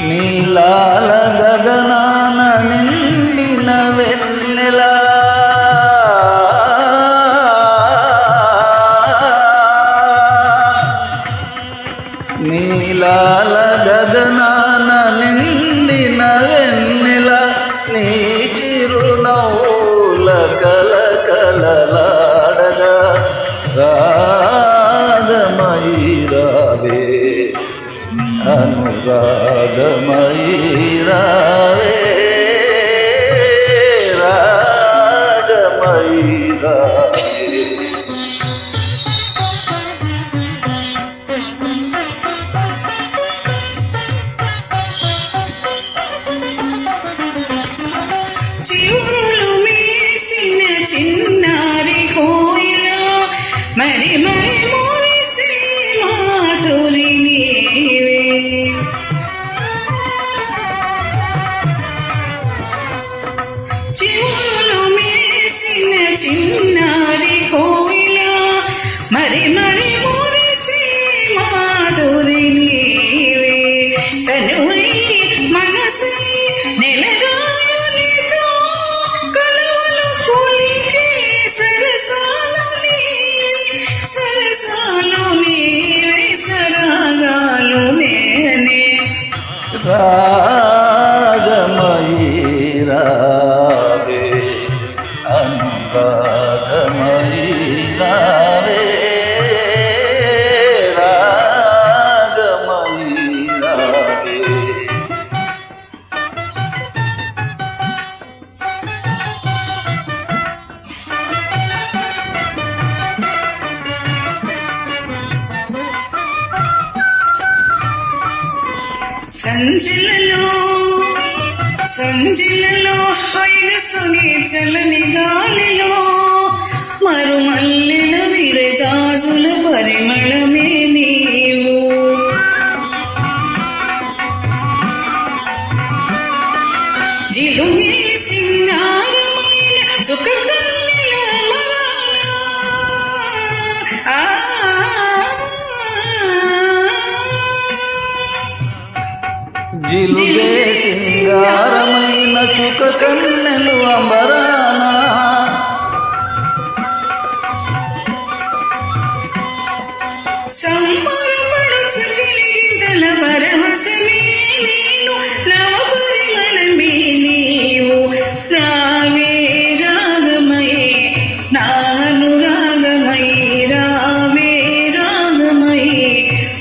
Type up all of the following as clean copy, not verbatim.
నీలాల గగనాన నిండిన వెన్నెల నీలాల గగనాన నిండిన వెన్నెల నీ చిరునవ్వుల కలకలలాడగా రాగమయి రావే అనురాగమయి రావే రాగమయి రావే చివురులు మేసిన చిన్నారి కోయిల మరి మరి మురిసే మాధురి నీవే చివురులు మేసిన చిన్నారి కోయిల మరి మరి మురిసే మాధురి నీవే తనువై మనసై నెలగా సరసాలు నీవే సరాగాలు నేనే రాగమయి రావే అనురాగమయి రావే రాగమయి రావే సంజిలలో హైరసని చలని గాలిలో మరుమల్లెల విరజాజుల పరిమళమే నీవు జిలుమే సింగారమైన సుఖకన్నెల జిలుగే సింగారమైన సుఖ కన్నెలు అంబరాన సంబరపడుచు గిలిగింతల పరవశమే నేను నవ పరిమళమే నీవు రావే రాగమయే నాను రాగమయే రావే రాగమయే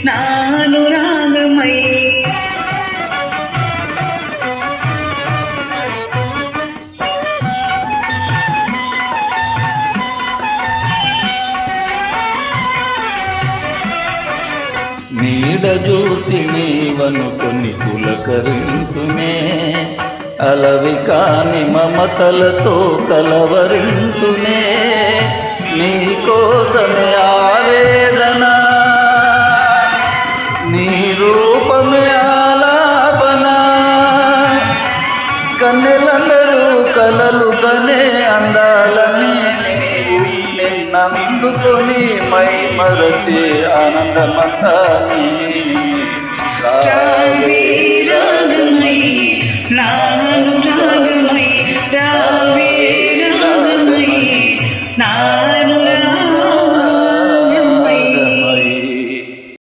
నాను రాగమయే నీడ చూసి నీవనుకొని పులకరింతునే అలవి కాని మమతలతో కలవరింతునే నీకోసమే ఆవేదన నీ రూపమే ఆలాపన కన్నెలందరూ కలలు కనే అందాలని నీవు నిన్నందుకొని మై మరచే ఆనందమంతా రావే